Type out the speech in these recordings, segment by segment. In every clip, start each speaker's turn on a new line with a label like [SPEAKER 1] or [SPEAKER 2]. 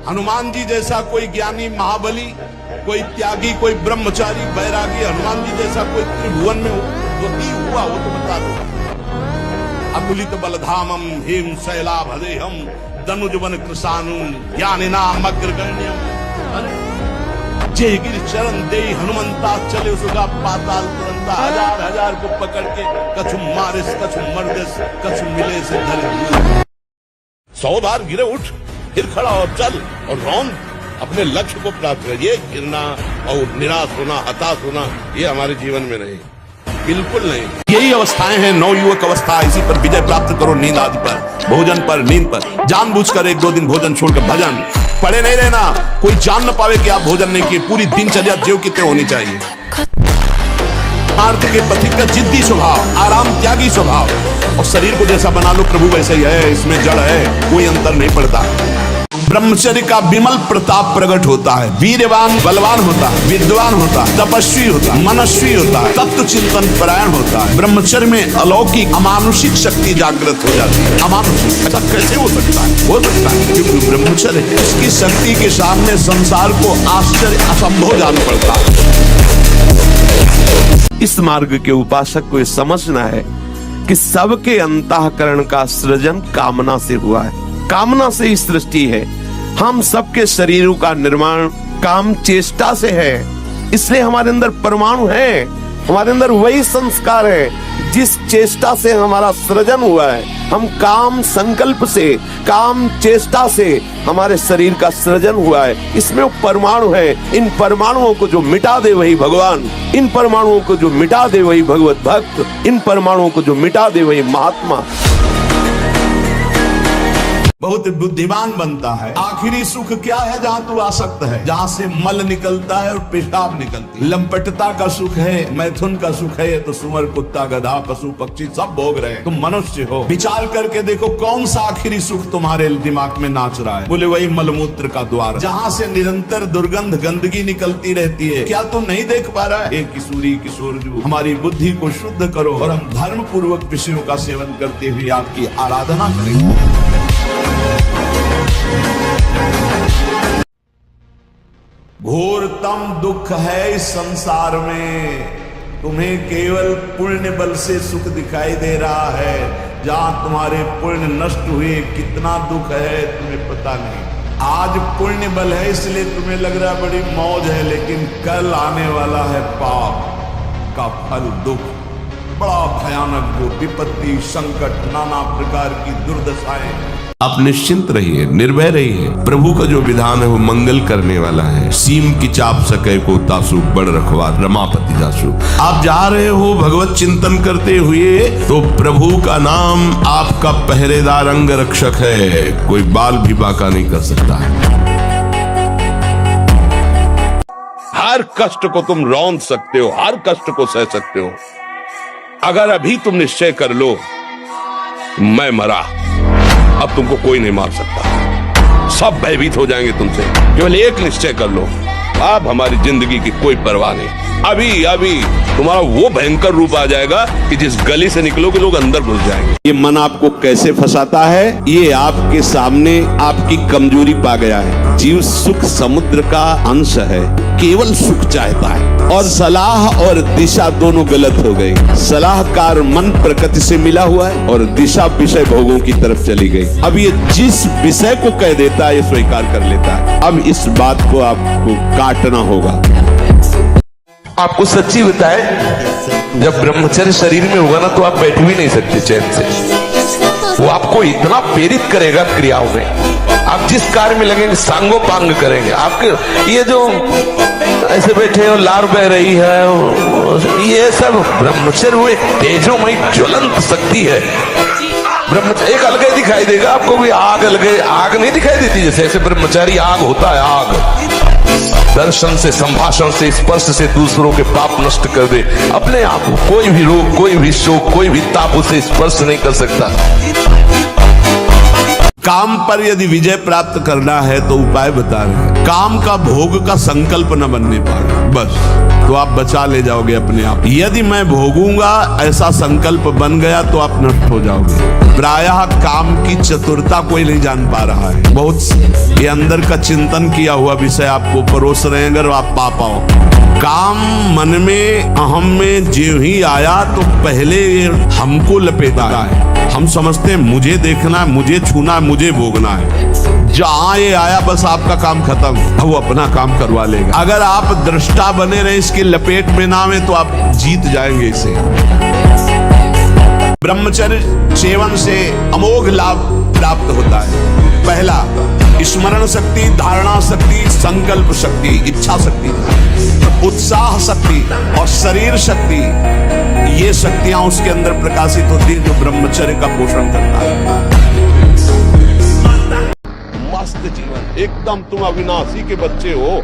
[SPEAKER 1] हनुमान जी जैसा कोई ज्ञानी महाबली, कोई त्यागी, कोई ब्रह्मचारी बैरागी, हनुमान जी जैसा कोई त्रिभुवन में वती हुआ हो तो बता दो। अकुलित बलधामम हेम शैलाभदेहम दनुजवन कृशानुम ज्ञानिनाम अग्रगण्यम। जय गिर चरण दे हनुमंता चले सुगा पाताल तुरंता। हजार हजार को पकड़ के कछु मारिस कछु मर्दिस कछु मिले से धरे। 100 बार गिरे उठ, फिर खड़ा और चल और रौंद अपने लक्ष्य को प्राप्त कर। ये गिरना और निराश होना, हताश होना, ये हमारे जीवन में नहीं, बिल्कुल नहीं। यही अवस्थाएं हैं नवयुवक अवस्था। इसी पर विजय प्राप्त करो। नींद आदि पर, भोजन पर, नींद पर जानबूझकर 1-2 दिन भोजन छोड़कर भजन पड़े नहीं रहना। कोई जान न पावे कि आप भोजन नहीं किए। पूरी दिनचर्या ज्यों की त्यों होनी चाहिए। आर्थ के पथिक का जिद्दी स्वभाव, आराम त्यागी स्वभाव और शरीर को जैसा बना लो प्रभु वैसे ही है। इसमें जड़ है, कोई अंतर नहीं पड़ता। ब्रह्मचर्य का विमल प्रताप प्रकट होता है। वीरवान बलवान होता है, विद्वान होता है, तपस्वी होता है, मनस्वी होता है, तत्व चिंतन परायण होता है। ब्रह्मचर्य में अलौकिक अमानुषिक शक्ति जागृत हो जाती है। अमानुषिक ऐसा कैसे हो सकता है? हो सकता है क्योंकि ब्रह्मचर्य है। इसकी शक्ति के सामने संसार को आश्चर्य असंभव जान पड़ता है।
[SPEAKER 2] इस मार्ग के उपासक को यह समझना है कि सबके अंतःकरण का सृजन कामना से हुआ है। कामना से ही सृष्टि है। हम सबके शरीरों का निर्माण काम चेष्टा से है। इसलिए हमारे अंदर परमाणु है, हमारे अंदर वही संस्कार है जिस चेष्टा से हमारा सृजन हुआ है। हम काम संकल्प से, काम चेष्टा से हमारे शरीर का सृजन हुआ है। इसमें वो परमाणु है। इन परमाणुओं को जो मिटा दे वही भगवान, इन परमाणुओं को जो मिटा दे वही भगवत भक्त, इन परमाणुओं को जो मिटा दे वही महात्मा।
[SPEAKER 1] बहुत बुद्धिमान बनता है। आखिरी सुख क्या है? जहाँ तू आसक्त है, जहाँ से मल निकलता है और पेशाब निकलती है। लंपटता का सुख है, मैथुन का सुख है। तो सुअर, कुत्ता, गधा, पशु, पक्षी सब भोग रहे हैं। तुम मनुष्य हो। विचार करके देखो कौन सा आखिरी सुख तुम्हारे दिमाग में नाच रहा है। बोले वही मलमूत्र का द्वार, जहाँ से निरंतर दुर्गंध गंदगी निकलती रहती है। क्या तुम नहीं देख पा रहा है? किशोरी किशोरजू, हमारी बुद्धि को शुद्ध करो और हम धर्म पूर्वक विषयों का सेवन करते हुए आपकी आराधना करेंगे। घोरतम दुख है इस संसार में। तुम्हें केवल पुण्य बल से सुख दिखाई दे रहा है। जहां तुम्हारे पुण्य नष्ट हुए कितना दुख है तुम्हें पता नहीं। आज पुण्य बल है इसलिए तुम्हें लग रहा बड़ी मौज है, लेकिन कल आने वाला है पाप का फल दुख। बड़ा भयानक दुख, विपत्ति, संकट, नाना प्रकार की दुर्दशाएं।
[SPEAKER 2] आप निश्चिंत रहिए, निर्भय रहिए। प्रभु का जो विधान है वो मंगल करने वाला है। सीम की चाप सके को तासु बड़ रखवा रमापति दासु। आप जा रहे हो भगवत चिंतन करते हुए तो प्रभु का नाम आपका पहरेदार अंग रक्षक है। कोई बाल भी बाका नहीं कर सकता।
[SPEAKER 1] हर कष्ट को तुम रौंद सकते हो, हर कष्ट को सह सकते हो। अगर अभी तुम निश्चय कर लो मैं मरा, अब तुमको कोई नहीं मार सकता। सब भयभीत हो जाएंगे तुमसे। केवल एक निश्चय कर लो, अब हमारी जिंदगी की कोई परवाह नहीं। अभी अभी तुम्हारा वो भयंकर रूप आ जाएगा कि जिस गली से निकलोगे लोग अंदर घुस जाएंगे।
[SPEAKER 2] ये मन आपको कैसे फंसाता है? ये आपके सामने आपकी कमजोरी पा गया है। जीव सुख समुद्र का अंश है, केवल सुख चाहता है और सलाह और दिशा दोनों गलत हो गई। सलाहकार मन प्रकृति से मिला हुआ है और दिशा विषय भोगों की तरफ चली गई। अब ये जिस विषय को कह देता है ये स्वीकार कर लेता है। अब इस बात को आपको काटना होगा।
[SPEAKER 3] आपको सच्ची बताए, जब ब्रह्मचर्य शरीर में होगा ना तो आप बैठ भी नहीं सकते चैन से। वो आपको इतना प्रेरित करेगा क्रियाओं में। आप जिस कार्य में लगेंगे सांगो पांग करेंगे। आपके ये जो ऐसे बैठे हो, लार बह रही है, ये सब ब्रह्मचर्य वो एक तेजोमयी ज्वलंत शक्ति है। ब्रह्मचर्य एक अलग दिखाई देगा आपको भी। आग अलग आग नहीं दिखाई देती जैसे, ऐसे ब्रह्मचारी आग होता है। आग दर्शन से, संभाषण से, स्पर्श से दूसरों के पाप नष्ट कर दे। अपने आप को कोई भी रोग, कोई भी शोक, कोई भी ताप उसे स्पर्श नहीं कर सकता।
[SPEAKER 1] काम पर यदि विजय प्राप्त करना है तो उपाय बता रहे हैं। काम का भोग का संकल्प न बनने पाए बस, तो आप बचा ले जाओगे अपने आप। यदि मैं भोगूंगा ऐसा संकल्प बन गया तो आप नष्ट हो जाओगे। प्रायः काम की चतुरता कोई नहीं जान पा रहा है। बहुत ये अंदर का चिंतन किया हुआ विषय आपको परोस रहे हैं, अगर आप पा पाओ। काम मन में अहम में ज्यों ही आया तो पहले हमको लपेटा है। हम समझते हैं मुझे देखना है, मुझे छूना है, मुझे भोगना है। जहां ये आया बस आपका काम खत्म, अब वो अपना काम करवा लेगा। अगर आप दृष्टा बने रहे, इसके लपेट में ना आए तो आप जीत जाएंगे इसे। ब्रह्मचर्य सेवन से अमोघ लाभ प्राप्त होता है। पहला, स्मरण शक्ति, धारणा शक्ति, संकल्प शक्ति, इच्छा शक्ति, उत्साह शक्ति और शरीर शक्ति, ये शक्तियां उसके अंदर प्रकाशित होती है जो ब्रह्मचर्य का पोषण करता है। मस्त जीवन, एकदम तुम अविनाशी के बच्चे हो।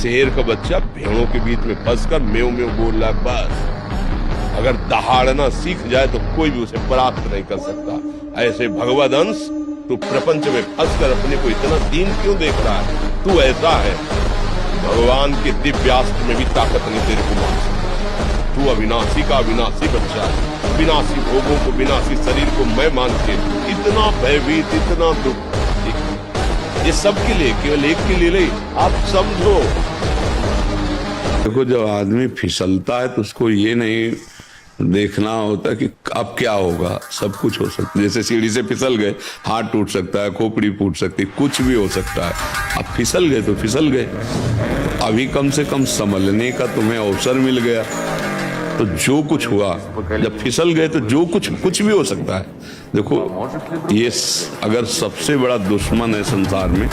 [SPEAKER 1] शेर का बच्चा भेड़ों के बीच में फंसकर मेव मेव बोल रहा, बस अगर दहाड़ना सीख जाए तो कोई भी उसे परास्त नहीं कर सकता। ऐसे भगवद अंश तू प्रपंच में फंसकर अपने को इतना दीन क्यों देख रहा है? तू ऐसा है, भगवान के दिव्यास्त्र में भी ताकत नहीं तेरे को मान सकता। तू अविनाशी का अविनाशी बच्चा है। विनाशी भोगों को, विनाशी शरीर को मैं मान के इतना भयभीत, इतना दुख, ये सब के लिए, केवल एक के लिए नहीं, आप समझो।
[SPEAKER 4] देखो, जब आदमी फिसलता है तो उसको ये नहीं देखना होता कि अब क्या होगा। सब कुछ हो सकता है। जैसे सीढ़ी से फिसल गए, हाथ टूट सकता है, खोपड़ी फूट सकती है, कुछ भी हो सकता है। अब फिसल गए तो फिसल गए। अभी कम से कम संभलने का तुम्हें अवसर मिल गया, तो जो कुछ हुआ, जब फिसल गए तो जो कुछ भी हो सकता है। देखो, ये अगर सबसे बड़ा दुश्मन है संसार में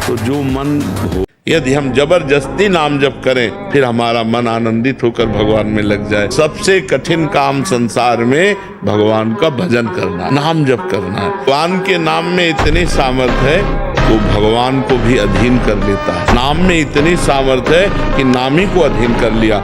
[SPEAKER 4] तो जो मन हो।
[SPEAKER 1] यदि हम जबरदस्ती नाम जप करें, फिर हमारा मन आनंदित होकर भगवान में लग जाए। सबसे कठिन काम संसार में भगवान का भजन करना, नाम जप करना है। भगवान के नाम में इतनी सामर्थ्य है, वो भगवान को भी अधीन कर लेता है। नाम में इतनी सामर्थ्य है कि नाम ही को अधीन कर लिया।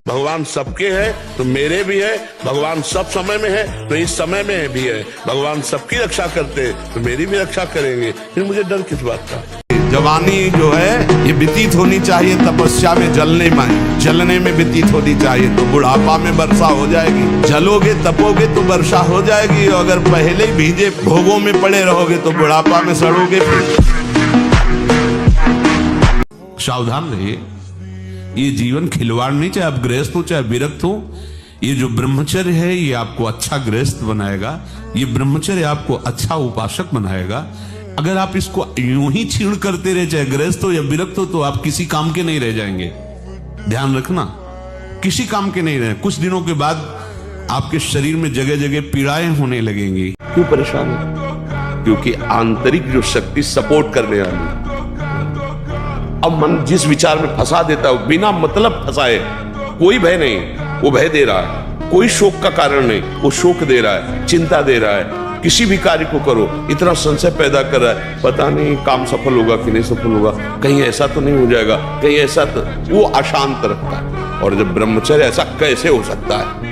[SPEAKER 1] भगवान सबके है तो मेरे भी है। भगवान सब समय में है तो इस समय में भी है। भगवान सबकी रक्षा करते हैं तो मेरी भी रक्षा करेंगे। फिर मुझे डर किस बात का? जवानी जो है ये व्यतीत होनी चाहिए तपस्या में, जलने में व्यतीत होनी चाहिए, तो बुढ़ापा में वर्षा हो जाएगी। जलोगे तपोगे तो वर्षा हो जाएगी। और अगर पहले ही भीजे भोगों में पड़े रहोगे तो बुढ़ापा में सड़ोगे। सावधान रहिए, ये जीवन खिलवाड़ नहीं, चाहे आप गृहस्थ हो चाहे विरक्त हो। ये जो ब्रह्मचर्य है ये आपको अच्छा गृहस्थ बनाएगा, ये ब्रह्मचर्य आपको अच्छा उपासक बनाएगा। अगर आप इसको यूं ही छीण करते रहे, चाहे गृहस्थ हो या विरक्त हो, तो आप किसी काम के नहीं रह जाएंगे। ध्यान रखना, किसी काम के नहीं रहे। कुछ दिनों के बाद आपके शरीर में जगह जगह पीड़ाएं होने लगेंगी।
[SPEAKER 2] क्यों परेशान है? क्योंकि आंतरिक जो शक्ति सपोर्ट करने वाली, अब मन जिस विचार में फंसा देता है, बिना मतलब फंसाए, कोई भय नहीं, वो भय दे रहा है। कोई शोक का कारण नहीं, वो शोक दे रहा है, चिंता दे रहा है। किसी भी कार्य को करो, इतना संशय पैदा कर रहा है, पता नहीं काम सफल होगा कि नहीं सफल होगा, कहीं ऐसा तो नहीं हो जाएगा, कहीं ऐसा तो, वो अशांत रखता है। और जब ब्रह्मचर्य, ऐसा कैसे हो सकता है?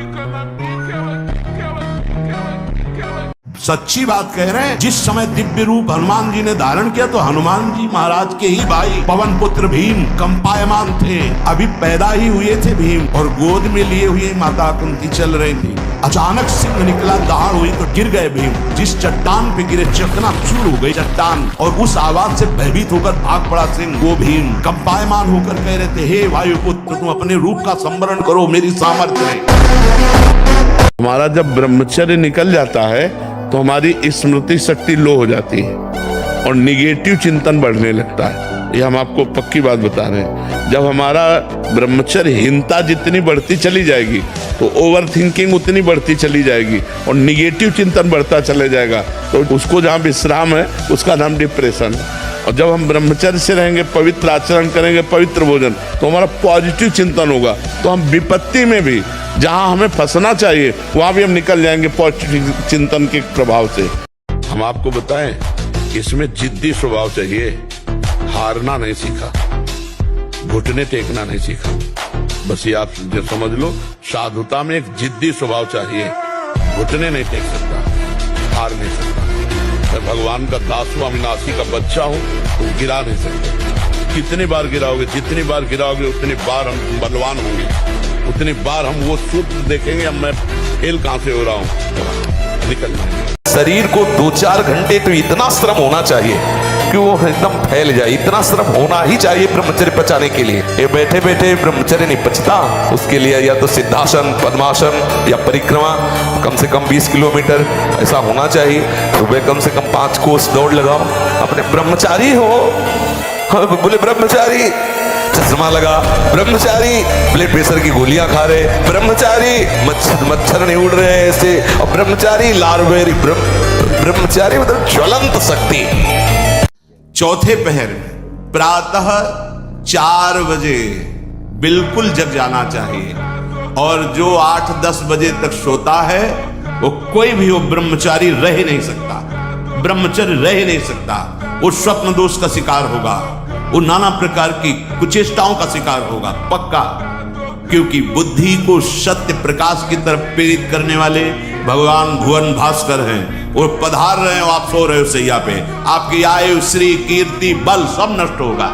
[SPEAKER 1] सच्ची बात कह रहे हैं। जिस समय दिव्य रूप हनुमान जी ने धारण किया तो हनुमान जी महाराज के ही भाई पवन पुत्र भीम कंपायमान थे, अभी पैदा ही हुए थे भीम, और गोद में लिए हुए माता कुंती चल रही थी। अचानक सिंह निकला, दहाड़ हुई तो गिर गए भीम। जिस चट्टान पे गिरे चकनाचूर हो गई चट्टान, और उस आवाज से भयभीत होकर भाग पड़ा सिंह। वो भीम कंपायमान होकर कह रहे थे, हे वायुपुत्र, तुम अपने रूप का स्मरण करो, मेरी सामर्थ्य है। हमारा जब ब्रह्मचर्य निकल जाता है तो हमारी स्मृति शक्ति लो हो जाती है और निगेटिव चिंतन बढ़ने लगता है। ये हम आपको पक्की बात बता रहे हैं। जब हमारा ब्रह्मचर्यहीनता जितनी बढ़ती चली जाएगी तो ओवर थिंकिंग उतनी बढ़ती चली जाएगी और निगेटिव चिंतन बढ़ता चले जाएगा। तो उसको जहाँ विश्राम है उसका नाम डिप्रेशन है। और जब हम ब्रह्मचर्य से रहेंगे, पवित्र आचरण करेंगे, पवित्र भोजन, तो हमारा पॉजिटिव चिंतन होगा। तो हम विपत्ति में भी, जहां हमें फंसना चाहिए, वहां भी हम निकल जाएंगे पॉजिटिव चिंतन के प्रभाव से। हम आपको बताएं, इसमें जिद्दी स्वभाव चाहिए। हारना नहीं सीखा, घुटने टेकना नहीं सीखा। बस ये आप जो समझ लो, साधुता में एक जिद्दी स्वभाव चाहिए। घुटने नहीं टेक सकता, हार नहीं सकता। मैं भगवान का दास हूं, अविनाशी का बच्चा हूं, तो गिरा नहीं सकते। कितनी बार गिराओगे, जितनी बार गिराओगे उतनी बार हम बलवान होंगे, उतनी बार हम वो सूत्र देखेंगे, अब मैं फेल कहां से हो रहा हूं, निकल जाएंगे।
[SPEAKER 3] शरीर को 2-4 घंटे तो इतना श्रम होना चाहिए कि वो एकदम फैल जाए, इतना श्रम होना ही चाहिए ब्रह्मचर्य पचाने के लिए। ये बैठे बैठे ब्रह्मचर्य नहीं पचता, उसके लिए या तो सिद्धासन, पद्मासन या परिक्रमा कम से कम 20 किलोमीटर ऐसा होना चाहिए। सुबह कम से कम 5 कोस दौड़ लगाओ। अपने ब्रह्मचारी हो, बोले ब्रह्मचारी चश्मा लगा, ब्रह्मचारी ब्लड प्रेशर की गोलियां खा रहे, ब्रह्मचारी मच्छर नहीं उड़ रहे ऐसे, और ब्रह्मचारी लार्वेरी ब्रह्मचारी मतलब ज्वलंत शक्ति।
[SPEAKER 1] चौथे पहर में प्रातः 4 बजे बिल्कुल जग जाना चाहिए, और जो 8-10 बजे तक सोता है वो कोई भी हो ब्रह्मचारी रह नहीं सकता, ब्रह्मचर्य रह नहीं सकता। वो स्वप्न दोष का शिकार होगा, वो नाना प्रकार की कुचेष्टाओं का शिकार होगा पक्का, क्योंकि बुद्धि को सत्य प्रकाश की तरफ प्रेरित करने वाले भगवान भुवन भास्कर हैं। वो पधार रहे हो, आप सो रहे हो सैया पे, आपकी आयु, श्री, कीर्ति, बल सब नष्ट होगा।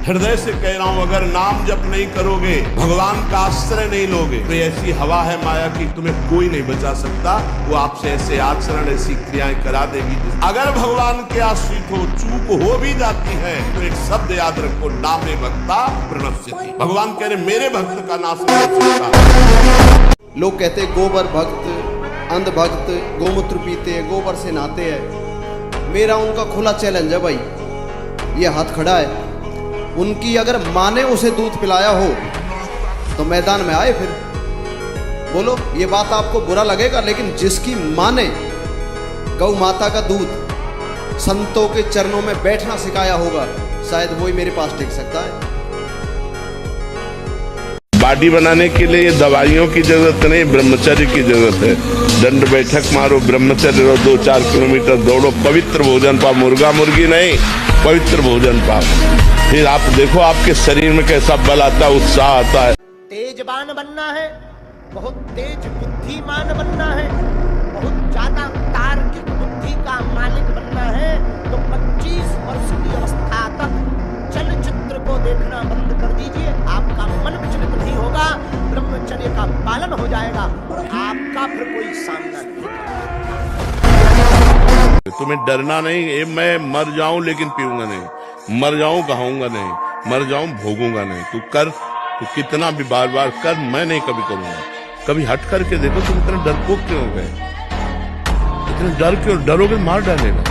[SPEAKER 1] हृदय से कह रहा हूं, अगर नाम जप नहीं करोगे, भगवान का आश्रय नहीं लोगे, तो ऐसी हवा है माया की तुम्हें कोई नहीं बचा सकता। वो आपसे ऐसे आचरण, ऐसी क्रियाएं करा देगी। अगर भगवान के आश्रित हो, चूक हो भी जाती है तो एक शब्द याद रखो, नामे भक्ता प्रणश्यति। भगवान कह रहे मेरे भक्त का नाश नहीं सकता।
[SPEAKER 5] लोग कहते गोबर भक्त, अंध भक्त, गोमूत्र पीते हैं, गोबर से नहाते हैं। मेरा उनका खुला चैलेंज है भाई, ये हाथ खड़ा है, उनकी अगर माँ ने उसे दूध पिलाया हो तो मैदान में आए। फिर बोलो, ये बात आपको बुरा लगेगा, लेकिन जिसकी माँ ने गौ माता का दूध संतों के चरणों में बैठना सिखाया होगा, शायद वही मेरे पास टिक सकता है।
[SPEAKER 4] बॉडी बनाने के लिए दवाइयों की जरूरत नहीं, ब्रह्मचर्य की जरूरत है। दंड बैठक मारो, ब्रह्मचर्य रहो, 2-4 किलोमीटर दौड़ो, पवित्र भोजन पाओ, मुर्गा मुर्गी नहीं, पवित्र भोजन पाओ। फिर आप देखो आपके शरीर में कैसा बल आता है, उत्साह आता है।
[SPEAKER 6] तेजवान बनना है, बहुत तेज बुद्धिमान बनना है, बहुत ज्यादा तार्किक बुद्धि का मालिक बनना है, तो 25 वर्ष की अवस्था तक चलचित्र को देखना बंद कर दीजिए। आपका मन विचलित नहीं होगा, ब्रह्मचर्य का पालन हो जाएगा और आपका फिर कोई सामना नहीं।
[SPEAKER 4] तुम्हें डरना नहीं, ये मैं मर जाऊं लेकिन पीऊंगा नहीं, मर जाऊं कहूंगा नहीं, मर जाऊं भोगूंगा नहीं। तू कर, तू कितना भी बार बार कर, मैं नहीं कभी करूंगा। कभी हट करके देखो तुम इतना डरपोक क्यों हो गए, इतना डर क्यों, डरोगे मार डालेगा।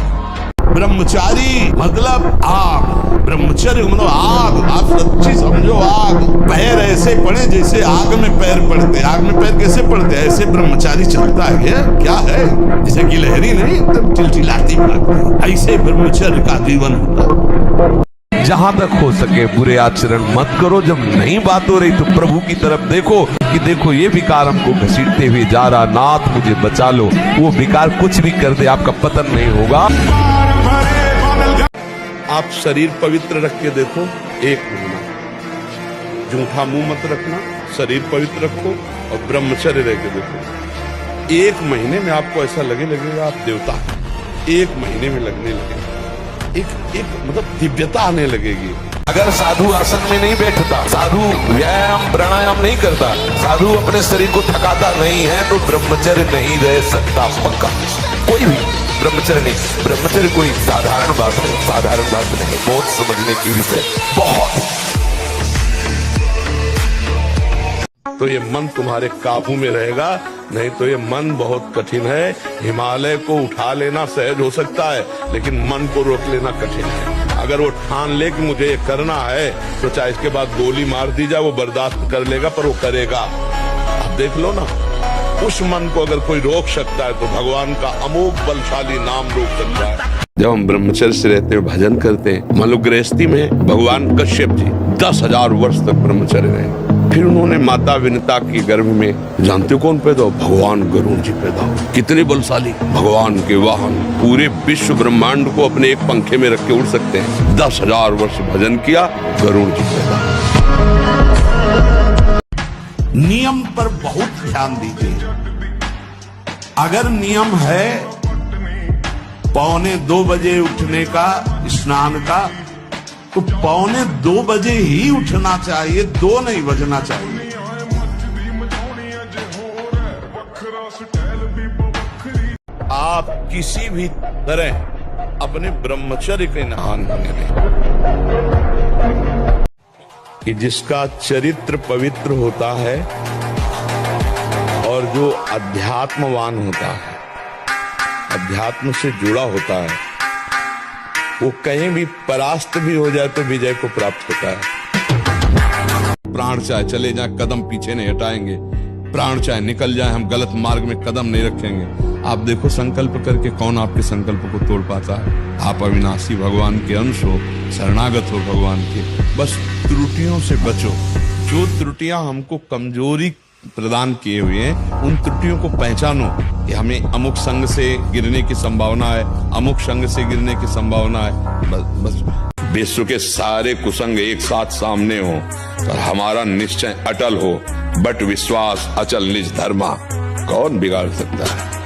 [SPEAKER 1] ब्रह्मचारी मतलब आग, ब्रह्मचर्य मतलब आग। आप सच्ची समझो, आग। पैर ऐसे पड़े जैसे आग में पैर पड़ते। आग में पैर कैसे पड़ते, ऐसे ब्रह्मचारी चलता है। क्या है, जैसे कि लहरी नहीं एकदम चिलचिलाती भागती, ऐसे ब्रह्मचर्य का जीवन होता।
[SPEAKER 3] जहां तक हो सके बुरे आचरण मत करो। जब नहीं बात हो रही तो प्रभु की तरफ देखो कि देखो ये विकार हमको घसीटते हुए जा रहा, नाथ मुझे बचा लो। वो विकार कुछ भी कर दे, आपका पतन नहीं होगा।
[SPEAKER 4] आप शरीर पवित्र रख के देखो, 1 महीना जूठा मुंह मत रखना, शरीर पवित्र रखो और ब्रह्मचर्य रह के देखो। 1 महीने में आपको ऐसा लगेगा आप देवता, 1 महीने में लगने लगेगा, एक मतलब दिव्यता आने लगेगी।
[SPEAKER 3] अगर साधु आसन में नहीं बैठता, साधु व्यायाम प्राणायाम नहीं करता, साधु अपने शरीर को थकाता नहीं है, तो ब्रह्मचर्य नहीं रह सकता पक्का। कोई भी ब्रह्मचर्य नहीं। ब्रह्मचर्य कोई साधारण बात नहीं, साधारण बात नहीं, बहुत समझने की विषय, बहुत।
[SPEAKER 4] तो ये मन तुम्हारे काबू में रहेगा, नहीं तो ये मन बहुत कठिन है। हिमालय को उठा लेना सहज हो सकता है, लेकिन मन को रोक लेना कठिन है। अगर वो ठान ले कि मुझे ये करना है, तो चाहे इसके बाद गोली मार दी जाए वो बर्दाश्त कर लेगा, पर वो करेगा। आप देख लो ना, उस मन को अगर कोई रोक सकता है तो भगवान का अमोघ बलशाली नाम रोक सकता है। जब हम ब्रह्मचर्य से रहते हैं, भजन करते हैं, मान लो गृहस्थी में भगवान कश्यप जी 10,000 वर्ष तक ब्रह्मचर्य रहे। फिर उन्होंने माता विनता के गर्भ में जानते हो कौन पैदा हो, भगवान गरुण जी पैदा हो। कितने बलशाली, भगवान के वाहन, पूरे विश्व ब्रह्मांड को अपने एक पंखे में रख के उड़ सकते हैं। 10,000 वर्ष भजन किया, गरुण जी पैदा।
[SPEAKER 1] नियम पर बहुत ध्यान दीजिए। अगर नियम है 1:45 बजे उठने का, स्नान का, तो 1:45 बजे ही उठना चाहिए, 2 नहीं बजना चाहिए। आप किसी भी तरह अपने ब्रह्मचर्य के नहान होने दें कि जिसका चरित्र पवित्र होता है और जो अध्यात्मवान होता है, अध्यात्म से जुड़ा होता है, वो कहीं भी परास्त भी हो जाए तो विजय को प्राप्त होता है। प्राण चाहे चले जाए कदम पीछे नहीं हटाएंगे, प्राण चाहे निकल जाए हम गलत मार्ग में कदम नहीं रखेंगे। आप देखो संकल्प करके कौन आपके संकल्प को तोड़ पाता है। आप अविनाशी भगवान के अंश हो, शरणागत हो भगवान के, बस त्रुटियों से बचो। जो त्रुटियां हमको कमजोरी प्रदान किए हुए हैं उन त्रुटियों को पहचानो कि हमें अमुक संग से गिरने की संभावना है, अमुक संग से गिरने की संभावना है। बस विश्व के सारे कुसंग एक साथ सामने हो और हमारा निश्चय अटल हो, बट विश्वास अचल निज धर्मा, कौन बिगाड़ सकता है।